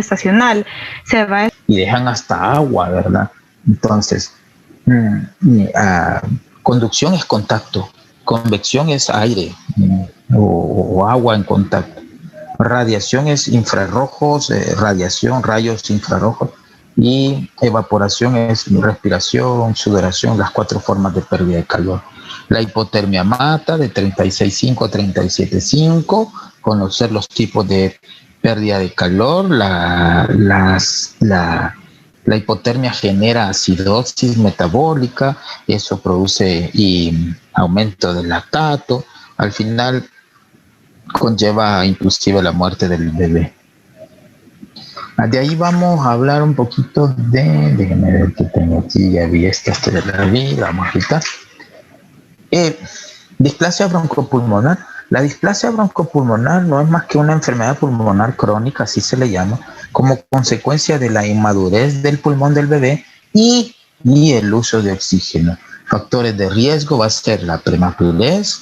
estacional. Se va y dejan hasta agua, ¿verdad? Entonces, conducción es contacto, convección es aire o agua en contacto. Radiación es infrarrojos, rayos infrarrojos, y evaporación es respiración, sudoración, las 4 formas de pérdida de calor. La hipotermia mata de 36.5 a 37.5, conocer los tipos de pérdida de calor. La hipotermia genera acidosis metabólica, eso produce aumento del lactato, al final conlleva inclusive la muerte del bebé. De ahí vamos a hablar un poquito déjenme ver que tengo aquí, ya vi esta de la vida, vamos a quitar. Displasia broncopulmonar. La displasia broncopulmonar no es más que una enfermedad pulmonar crónica, así se le llama, como consecuencia de la inmadurez del pulmón del bebé y el uso de oxígeno. Factores de riesgo va a ser la prematurez,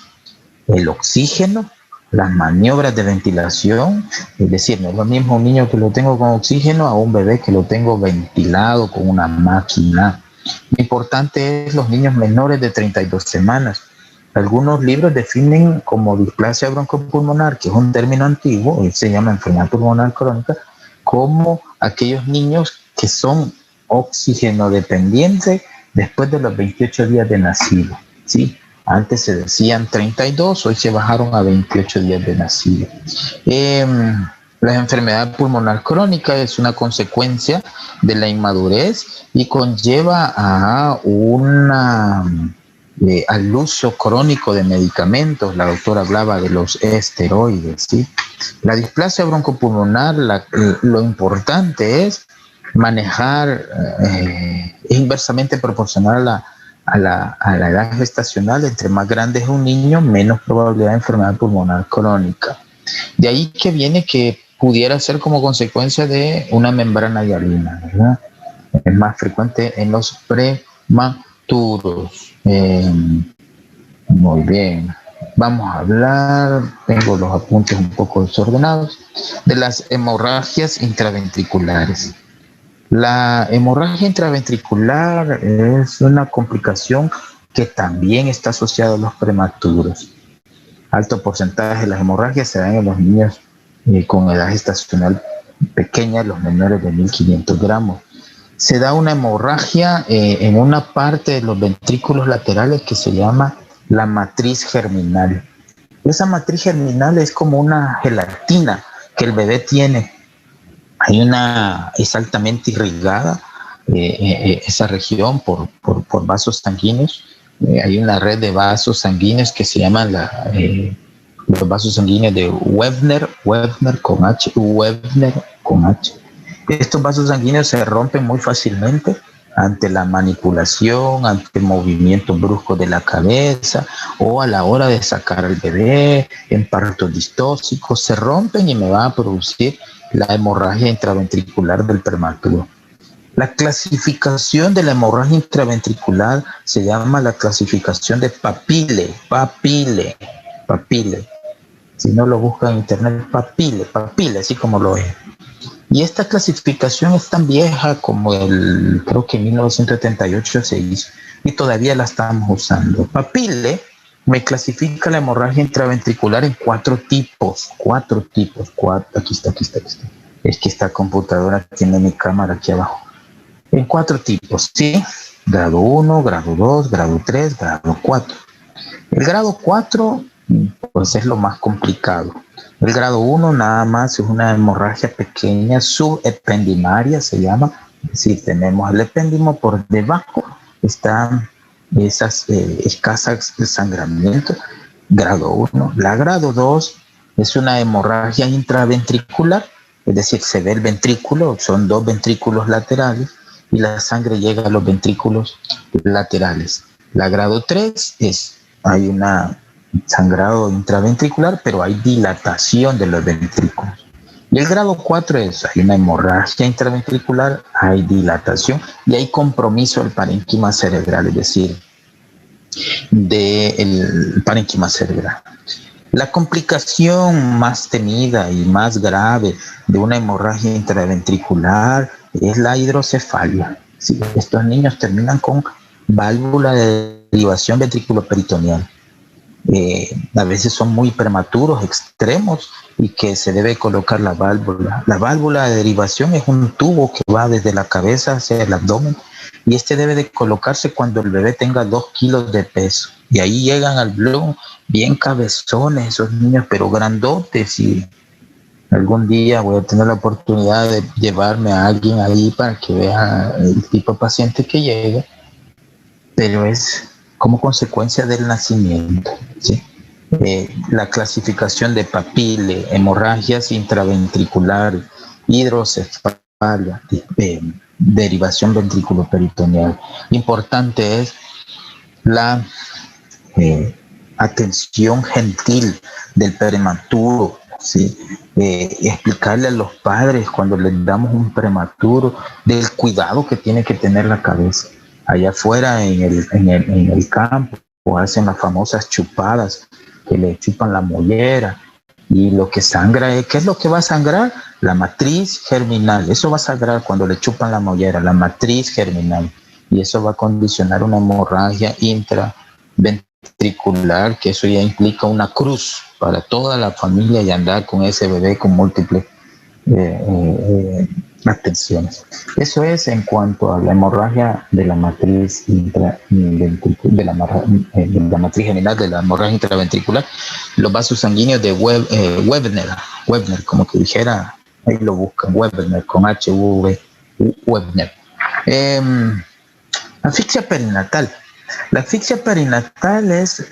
el oxígeno, las maniobras de ventilación, es decir, no es lo mismo un niño que lo tengo con oxígeno a un bebé que lo tengo ventilado con una máquina. Lo importante es los niños menores de 32 semanas. Algunos libros definen como displasia broncopulmonar, que es un término antiguo, y se llama enfermedad pulmonar crónica, como aquellos niños que son oxígeno dependientes después de los 28 días de nacido, ¿sí? Antes se decían 32, hoy se bajaron a 28 días de nacido. La enfermedad pulmonar crónica es una consecuencia de la inmadurez y conlleva al uso crónico de medicamentos. La doctora hablaba de los esteroides, ¿sí? La displasia broncopulmonar, lo importante es manejar, es inversamente proporcional a la edad gestacional. Entre más grande es un niño, menos probabilidad de enfermedad pulmonar crónica. De ahí que viene que pudiera ser como consecuencia de una membrana hialina, ¿verdad? Es más frecuente en los prematuros. Muy bien. Vamos a hablar, tengo los apuntes un poco desordenados, de las hemorragias intraventriculares. La hemorragia intraventricular es una complicación que también está asociada a los prematuros. Alto porcentaje de las hemorragias se dan en los niños con edad gestacional pequeña, los menores de 1.500 gramos. Se da una hemorragia en una parte de los ventrículos laterales que se llama la matriz germinal. Esa matriz germinal es como una gelatina que el bebé tiene. Es altamente irrigada esa región por vasos sanguíneos. Hay una red de vasos sanguíneos que se llaman los vasos sanguíneos de Webner con H. Estos vasos sanguíneos se rompen muy fácilmente ante la manipulación, ante el movimiento brusco de la cabeza o a la hora de sacar al bebé en partos distóxicos. Se rompen y me va a producir la hemorragia intraventricular del prematuro. La clasificación de la hemorragia intraventricular se llama la clasificación de Papille. Si no lo buscan en internet, Papille, así como lo es. Y esta clasificación es tan vieja como creo que en 1978 se hizo y todavía la estamos usando. Papille me clasifica la hemorragia intraventricular en 4 tipos. Aquí está. Es que esta computadora tiene mi cámara aquí abajo. En 4 tipos, ¿sí? Grado 1, grado 2, grado 3, grado 4. El grado 4, pues es lo más complicado. El grado 1 nada más es una hemorragia pequeña, subependimaria se llama. Es decir, tenemos el epéndimo por debajo, están esas escasas sangramientos. Grado 1. La grado 2 es una hemorragia intraventricular, es decir, se ve el ventrículo, son 2 ventrículos laterales y la sangre llega a los ventrículos laterales. La grado 3 hay una sangrado intraventricular, pero hay dilatación de los ventrículos. Y el grado 4 hay una hemorragia intraventricular, hay dilatación y hay compromiso del parénquima cerebral, es decir, del parénquima cerebral. La complicación más temida y más grave de una hemorragia intraventricular es la hidrocefalia. Sí, estos niños terminan con válvula de derivación ventriculoperitoneal. A veces son muy prematuros, extremos, y que se debe colocar la válvula. La válvula de derivación es un tubo que va desde la cabeza hacia el abdomen, y este debe de colocarse cuando el bebé tenga 2 kilos de peso. Y ahí llegan al Bloom bien cabezones esos niños, pero grandotes, y algún día voy a tener la oportunidad de llevarme a alguien ahí para que vea el tipo de paciente que llega, pero es como consecuencia del nacimiento, ¿sí? La clasificación de papile, hemorragias intraventriculares, hidrocefalia, derivación ventriculoperitoneal. Importante es la atención gentil del prematuro, ¿sí? Explicarle a los padres cuando les damos un prematuro del cuidado que tiene que tener la cabeza. Allá afuera en el campo hacen las famosas chupadas, que le chupan la mollera, y lo que sangra es, ¿qué es lo que va a sangrar? La matriz germinal. Eso va a sangrar cuando le chupan la mollera, la matriz germinal, y eso va a condicionar una hemorragia intraventricular, que eso ya implica una cruz para toda la familia, y andar con ese bebé con múltiples atenciones. Eso es en cuanto a la hemorragia de la matriz de la matriz general de la hemorragia intraventricular. Los vasos sanguíneos de Webner, como que dijera, ahí lo buscan, Webner, con HV, Webner. Asfixia perinatal. La asfixia perinatal es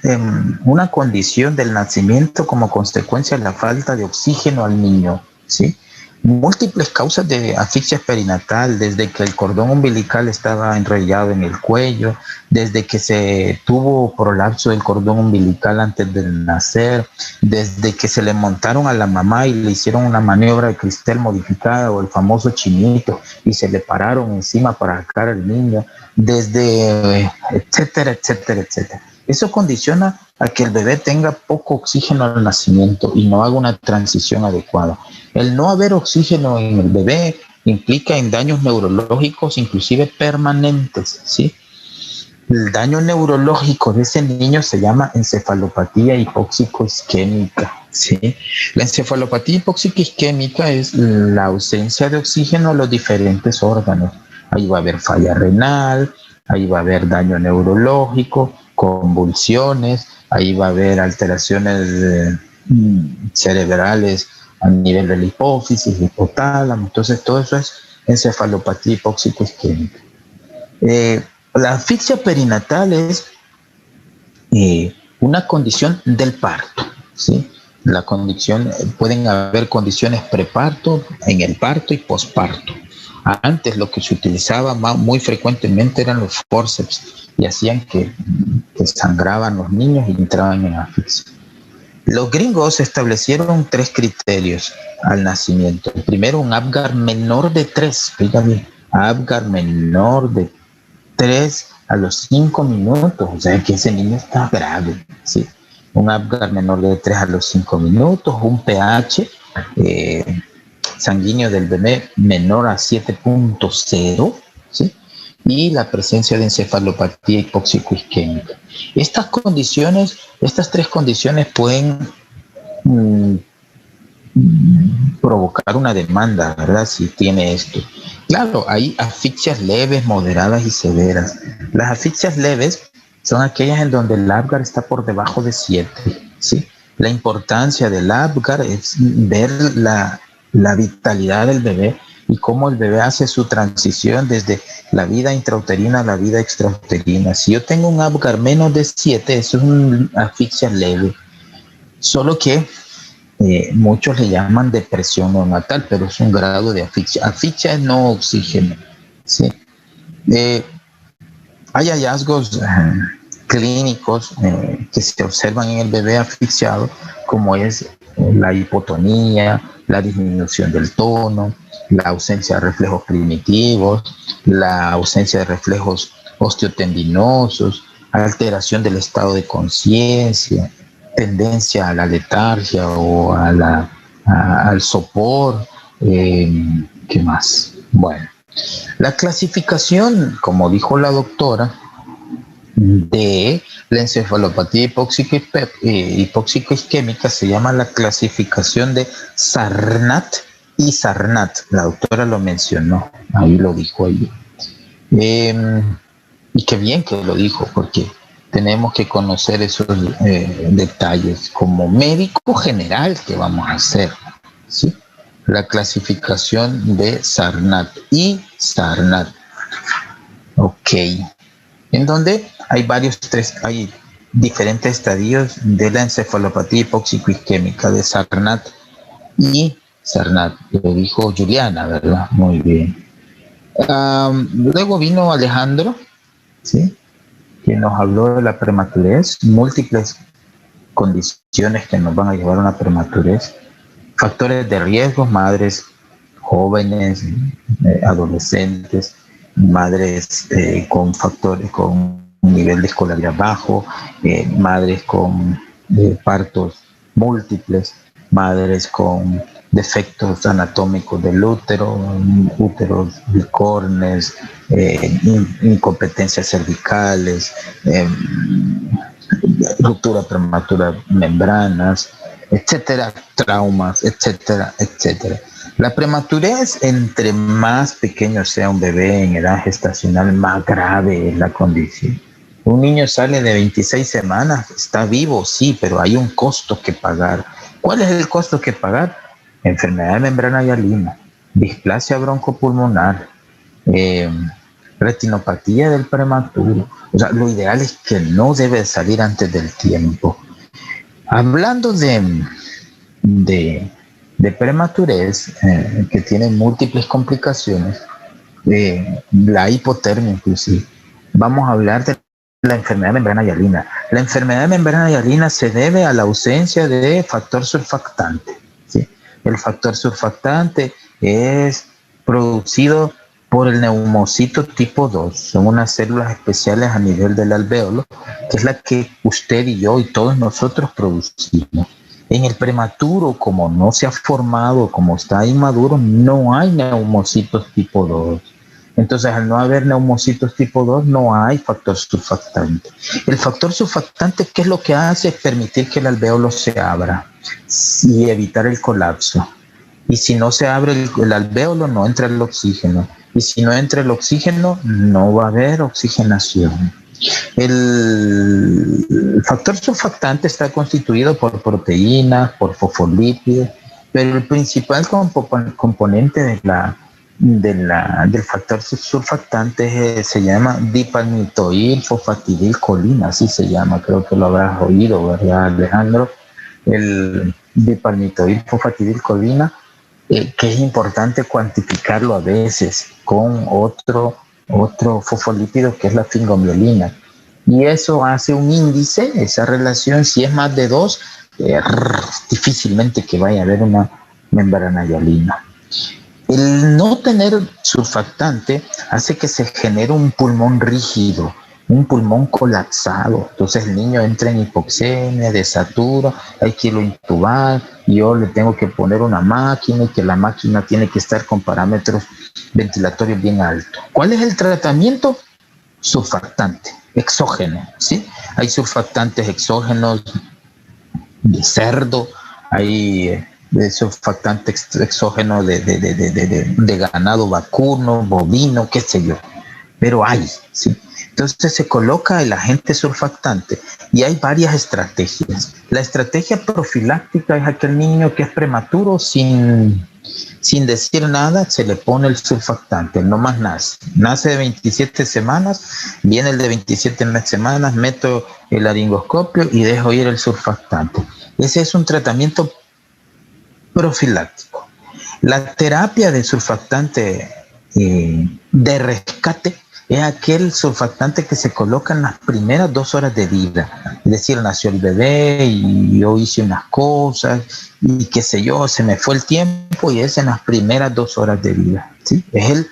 una condición del nacimiento como consecuencia de la falta de oxígeno al niño, ¿sí? Múltiples causas de asfixia perinatal, desde que el cordón umbilical estaba enrollado en el cuello, desde que se tuvo prolapso del cordón umbilical antes de nacer, desde que se le montaron a la mamá y le hicieron una maniobra de cristal modificada o el famoso chinito y se le pararon encima para sacar al niño, desde etcétera, etcétera, etcétera. Eso condiciona a que el bebé tenga poco oxígeno al nacimiento y no haga una transición adecuada. El no haber oxígeno en el bebé implica en daños neurológicos, inclusive permanentes, ¿sí? El daño neurológico de ese niño se llama encefalopatía hipóxico-isquémica, ¿sí? La encefalopatía hipóxico-isquémica es la ausencia de oxígeno a los diferentes órganos. Ahí va a haber falla renal, ahí va a haber daño neurológico, convulsiones, ahí va a haber alteraciones cerebrales a nivel de la hipófisis, hipotálamo. Entonces todo eso es encefalopatía hipóxico-isquémica. La asfixia perinatal es una condición del parto, ¿sí? La condición, pueden haber condiciones preparto, en el parto y posparto. Antes lo que se utilizaba muy frecuentemente eran los fórceps y hacían que sangraban los niños y entraban en asfixia. Los gringos establecieron 3 criterios al nacimiento. El primero, un Apgar menor de 3, fíjate, Apgar menor de 3 a los 5 minutos, o sea que ese niño está grave, ¿sí? Un Apgar menor de 3 a los 5 minutos, un pH sanguíneo del bebé menor a 7.0, ¿sí? Y la presencia de encefalopatía hipóxico-isquémica. Estas 3 condiciones pueden provocar una demanda, ¿verdad? Si tiene esto. Claro, hay asfixias leves, moderadas y severas. Las asfixias leves son aquellas en donde el Apgar está por debajo de 7, ¿sí? La importancia del Apgar es ver la vitalidad del bebé y cómo el bebé hace su transición desde la vida intrauterina a la vida extrauterina. Si yo tengo un Apgar menos de 7, eso es una asfixia leve. Solo que muchos le llaman depresión neonatal, pero es un grado de asfixia. Asfixia es no oxígeno, ¿sí? Hay hallazgos clínicos que se observan en el bebé asfixiado, como es la hipotonía, la disminución del tono, la ausencia de reflejos primitivos, la ausencia de reflejos osteotendinosos, alteración del estado de conciencia, tendencia a la letargia o al sopor. ¿Qué más? Bueno, la clasificación, como dijo la doctora, de la encefalopatía hipóxico-isquémica se llama la clasificación de Sarnat y Sarnat. La doctora lo mencionó, ahí lo dijo ahí. Y qué bien que lo dijo, porque tenemos que conocer esos detalles como médico general que vamos a hacer, ¿sí? La clasificación de Sarnat y Sarnat. Ok. En donde hay hay diferentes estadios de la encefalopatía hipóxico-isquémica de Sarnat y Sarnat. Lo dijo Juliana, ¿verdad? Muy bien. Luego vino Alejandro, ¿sí?, que nos habló de la prematurez, múltiples condiciones que nos van a llevar a una prematurez, factores de riesgo, madres jóvenes, adolescentes, madres con un nivel de escolaridad bajo, madres con partos múltiples, madres con defectos anatómicos del útero, úteros bicornes, incompetencias cervicales, ruptura prematura de membranas, etcétera, traumas, etcétera, etcétera. La prematurez, entre más pequeño sea un bebé en edad gestacional, más grave es la condición. Un niño sale de 26 semanas, está vivo, sí, pero hay un costo que pagar. ¿Cuál es el costo que pagar? Enfermedad de membrana hialina, displasia broncopulmonar, retinopatía del prematuro. O sea, lo ideal es que no debe salir antes del tiempo. Hablando de prematurez, que tiene múltiples complicaciones, la hipotermia inclusive, vamos a hablar de la enfermedad de membrana hialina. La enfermedad de membrana hialina se debe a la ausencia de factor surfactante, ¿sí? El factor surfactante es producido por el neumocito tipo 2. Son unas células especiales a nivel del alvéolo, que es la que usted y yo y todos nosotros producimos. En el prematuro, como no se ha formado, como está inmaduro, no hay neumocitos tipo 2. Entonces, al no haber neumocitos tipo 2, no hay factor surfactante. El factor surfactante, ¿qué es lo que hace? Es permitir que el alvéolo se abra y evitar el colapso. Y si no se abre el alvéolo, no entra el oxígeno. Y si no entra el oxígeno, no va a haber oxigenación. El factor surfactante está constituido por proteínas, por fosfolípidos, pero el principal componente del factor surfactante se llama dipalmitoil fosfatidilcolina, así se llama, creo que lo habrás oído, ¿verdad, Alejandro? El dipalmitoil fosfatidilcolina, que es importante cuantificarlo a veces con otro fosfolípido que es la fingomielina. Y eso hace un índice, esa relación, si es más de 2, difícilmente que vaya a haber una membrana hialina. El no tener surfactante hace que se genere un pulmón rígido, un pulmón colapsado. Entonces el niño entra en hipoxemia, desatura, hay que irlo a intubar, yo le tengo que poner una máquina y que la máquina tiene que estar con parámetros ventilatorios bien altos. ¿Cuál es el tratamiento? Surfactante, exógeno, ¿sí? Hay surfactantes exógenos de cerdo, hay surfactante exógeno de ganado vacuno, bovino, qué sé yo, pero hay, ¿sí? Entonces se coloca el agente surfactante y hay varias estrategias. La estrategia profiláctica es aquel niño que es prematuro sin decir nada, se le pone el surfactante, no más nace de 27 semanas, viene el de 27 semanas, meto el laringoscopio y dejo ir el surfactante. Ese es un tratamiento profiláctico. La terapia de surfactante de rescate es aquel surfactante que se coloca en las primeras 2 horas de vida. Es decir, nació el bebé y yo hice unas cosas y qué sé yo, se me fue el tiempo y es en las primeras 2 horas de vida, ¿sí? Es el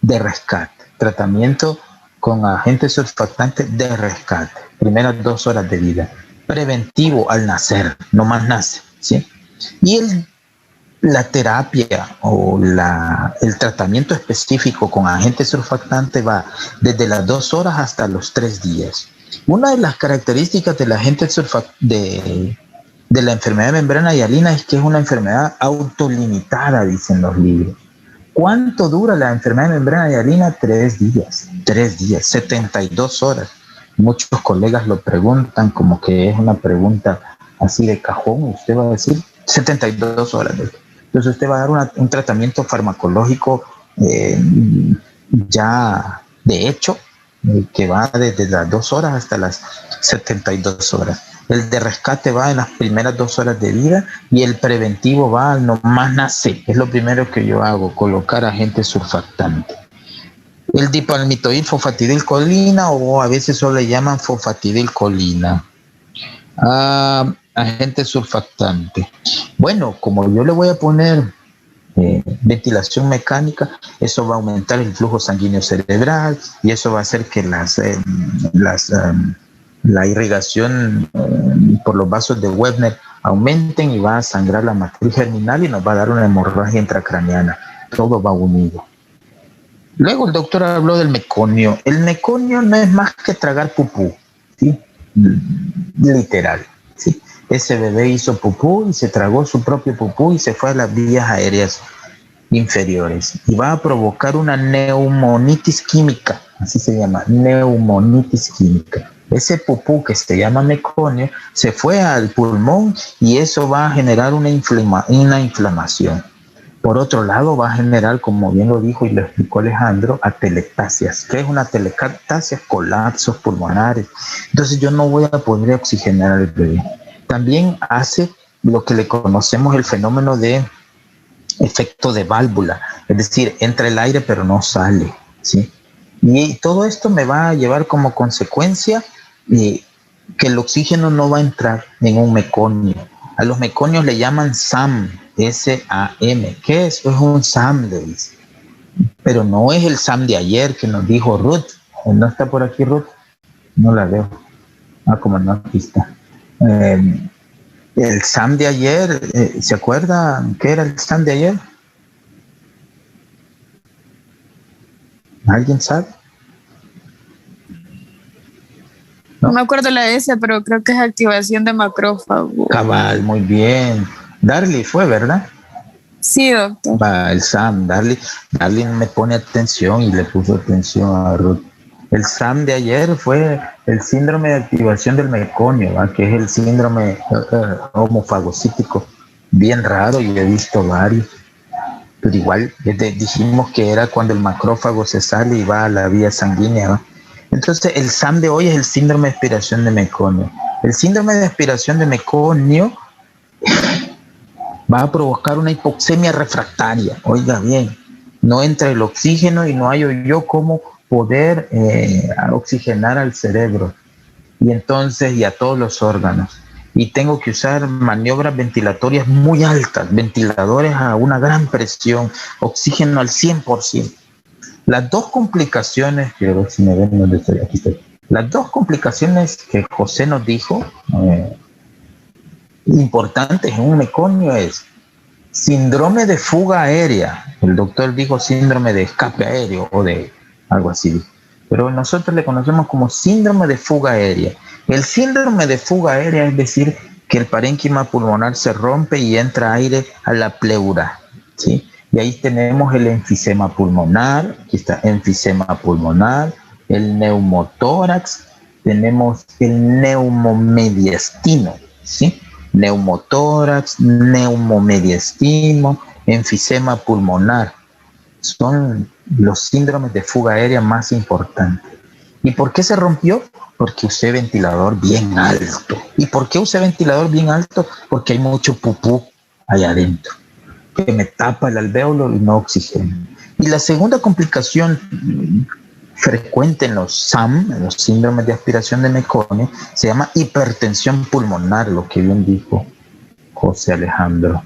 de rescate, tratamiento con agente surfactante de rescate, primeras 2 horas de vida. preventivo al nacer, no más nace, ¿sí? Y la terapia o el tratamiento específico con agente surfactante va desde las 2 horas hasta los 3 días. Una de las características del agente de la enfermedad de membrana hialina es que es una enfermedad autolimitada, dicen los libros. ¿Cuánto dura la enfermedad de membrana hialina? 3 días, 72 horas. Muchos colegas lo preguntan como que es una pregunta así de cajón. Usted va a decir 72 horas. Entonces usted va a dar un tratamiento farmacológico ya de hecho, que va desde las 2 horas hasta las 72 horas. El de rescate va en las primeras 2 horas de vida y el preventivo va al nomás nace. Es lo primero que yo hago, colocar agente surfactante. El dipalmitoil-fosfatidilcolina, o a veces solo le llaman fosfatidilcolina. Agente surfactante. Bueno, como yo le voy a poner ventilación mecánica, eso va a aumentar el flujo sanguíneo cerebral y eso va a hacer que la irrigación por los vasos de Webner aumenten y va a sangrar la matriz germinal y nos va a dar una hemorragia intracraneana. Todo va unido. Luego el doctor habló del meconio. El meconio no es más que tragar pupú, ¿sí? Literal, ¿sí? Ese bebé hizo pupú y se tragó su propio pupú y se fue a las vías aéreas inferiores y va a provocar una neumonitis química, así se llama, neumonitis química. Ese pupú que se llama meconio se fue al pulmón y eso va a generar una inflamación. Por otro lado, va a generar, como bien lo dijo y lo explicó Alejandro, atelectasias. ¿Qué es una atelectasia? Colapsos pulmonares. Entonces yo no voy a poder oxigenar al bebé. También hace lo que le conocemos el fenómeno de efecto de válvula, es decir, entra el aire pero no sale, ¿sí? Y todo esto me va a llevar como consecuencia que el oxígeno no va a entrar en un meconio. A los meconios le llaman SAM, S-A-M. ¿Qué es? Es un SAM, le dice. Pero no es el SAM de ayer que nos dijo Ruth. ¿No está por aquí Ruth? No la veo. Como no, aquí está. El SAM de ayer, ¿se acuerdan qué era el SAM de ayer? ¿Alguien sabe? No me acuerdo la S, pero creo que es activación de macrófago. Cabal, muy bien. Darly fue, ¿verdad? Sí, doctor. Va, el SAM, Darly me pone atención y le puso atención a Ruth. El SAM de ayer fue el síndrome de activación del meconio, ¿va? Que es el síndrome homofagocítico, bien raro, y he visto varios. Pero igual dijimos que era cuando el macrófago se sale y va a la vía sanguínea, ¿va? Entonces el SAM de hoy es el síndrome de aspiración de meconio. El síndrome de aspiración de meconio va a provocar una hipoxemia refractaria. Oiga bien, no entra el oxígeno y no hay yo cómo poder oxigenar al cerebro y entonces y a todos los órganos. Y tengo que usar maniobras ventilatorias muy altas, ventiladores a una gran presión, oxígeno al 100%. Las dos complicaciones, quiero ver si me ven dónde estoy, aquí estoy. Las dos complicaciones que José nos dijo, importantes en un meconio, es síndrome de fuga aérea. El doctor dijo síndrome de escape aéreo o de algo así, pero nosotros le conocemos como síndrome de fuga aérea. El síndrome de fuga aérea es decir que el parénquima pulmonar se rompe y entra aire a la pleura, ¿sí? Y ahí tenemos el enfisema pulmonar, aquí está enfisema pulmonar, el neumotórax, tenemos el neumomediastino, ¿sí? Neumotórax, neumomediastino, enfisema pulmonar. Son los síndromes de fuga aérea más importantes. ¿Y por qué se rompió? Porque usé ventilador bien alto. ¿Y por qué usé ventilador bien alto? Porque hay mucho pupú allá adentro, que me tapa el alvéolo y no oxigena. Y la segunda complicación frecuente en los SAM, en los síndromes de aspiración de meconio, se llama hipertensión pulmonar, lo que bien dijo José Alejandro.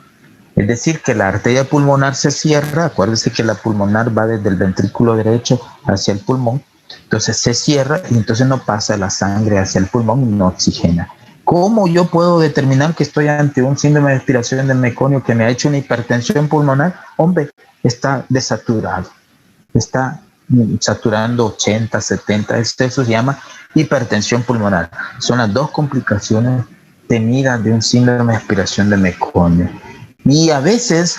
Es decir, que la arteria pulmonar se cierra. Acuérdense que la pulmonar va desde el ventrículo derecho hacia el pulmón. Entonces se cierra y entonces no pasa la sangre hacia el pulmón y no oxigena. ¿Cómo yo puedo determinar que estoy ante un síndrome de aspiración de meconio que me ha hecho una hipertensión pulmonar? Hombre, está desaturado, está saturando 80, 70, eso se llama hipertensión pulmonar. Son las dos complicaciones temidas de un síndrome de aspiración de meconio. Y a veces,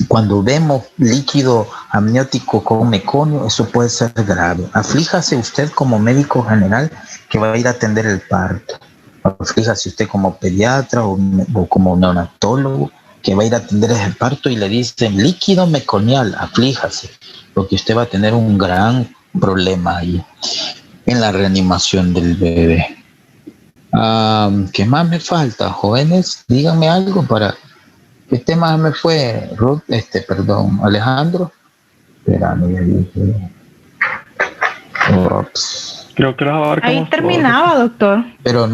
cuando vemos líquido amniótico con meconio, eso puede ser grave. Aflíjase usted como médico general que va a ir a atender el parto. Aflíjase usted como pediatra o como neonatólogo que va a ir a atender el parto y le dicen líquido meconial, aflíjase, porque usted va a tener un gran problema ahí en la reanimación del bebé. ¿Qué más me falta, jóvenes? Díganme algo para... ¿Qué tema me fue, Ruth? Alejandro. Espérame, ya dije. Ups. Creo que los abarcamos. Ahí terminaba, todos. doctor. Pero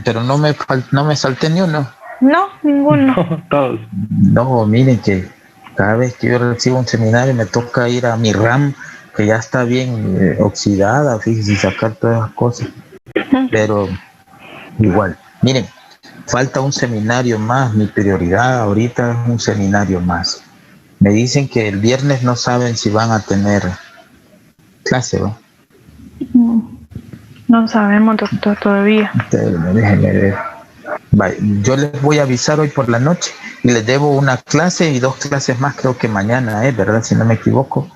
pero no me salté ni uno. No, ninguno. No, todos. No, miren que cada vez que yo recibo un seminario me toca ir a mi RAM, que ya está bien oxidada, fíjense, y sacar todas las cosas. Pero igual, miren, falta un seminario más, mi prioridad ahorita es un seminario más. Me dicen que el viernes no saben si van a tener clase, ¿no? No sabemos, doctor, todavía. Déjenme ver. Vale, yo les voy a avisar hoy por la noche y les debo una clase y 2 clases más, creo que mañana, ¿verdad? Si no me equivoco,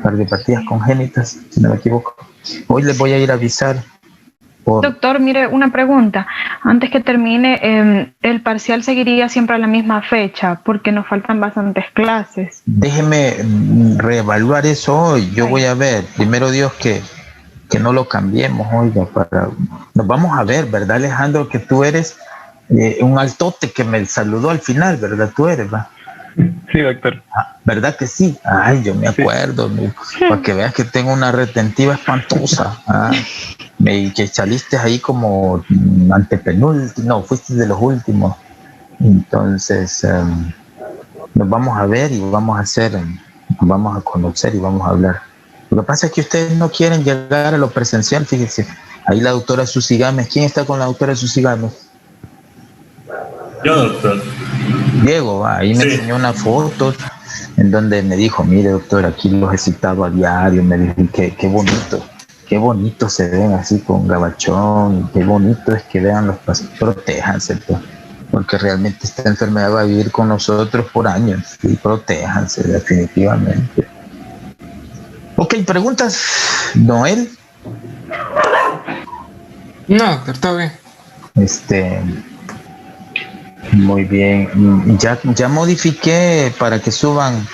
cardiopatías congénitas, si no me equivoco. Hoy les voy a ir a avisar. Doctor, mire, una pregunta. Antes que termine, el parcial seguiría siempre a la misma fecha porque nos faltan bastantes clases. Déjeme reevaluar eso hoy. Yo voy a ver, primero Dios, que no lo cambiemos, oiga, nos vamos a ver, ¿verdad, Alejandro? Que tú eres un altote que me saludó al final, ¿verdad? Tú eres, ¿va? Sí, doctor. ¿Verdad que sí? Ay, yo me acuerdo, sí. Para que veas que tengo una retentiva espantosa. Y que saliste ahí como antepenúltimo, no, fuiste de los últimos. Entonces, nos vamos a ver y vamos a conocer y vamos a hablar. Lo que pasa es que ustedes no quieren llegar a lo presencial, fíjense. Ahí la doctora Susi Gámez. ¿Quién está con la doctora Susi Gámez? Yo, doctor. Diego, ahí me enseñó una foto en donde me dijo, mire, doctor, aquí los he citado a diario. Me dijo, qué bonito se ven así con gabachón, qué bonito es que vean los pacientes, protéjanse, pues, porque realmente esta enfermedad va a vivir con nosotros por años, y protéjanse definitivamente. Ok, ¿preguntas, Noel? No, doctor, todo bien. Muy bien. Ya modifiqué para que suban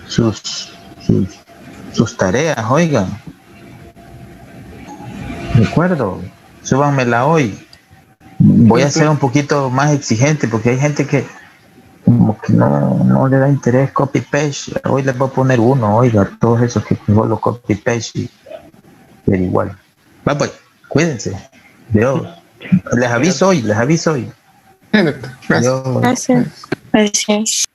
sus tareas, oigan. De acuerdo, súbanmela hoy. Voy a ser un poquito más exigente porque hay gente que como que no le da interés copy-paste. Hoy les voy a poner uno, oiga, todos esos que solo copy-paste, pero igual. Va pues, cuídense. Dios. Les aviso hoy. Doctor. Gracias. Gracias.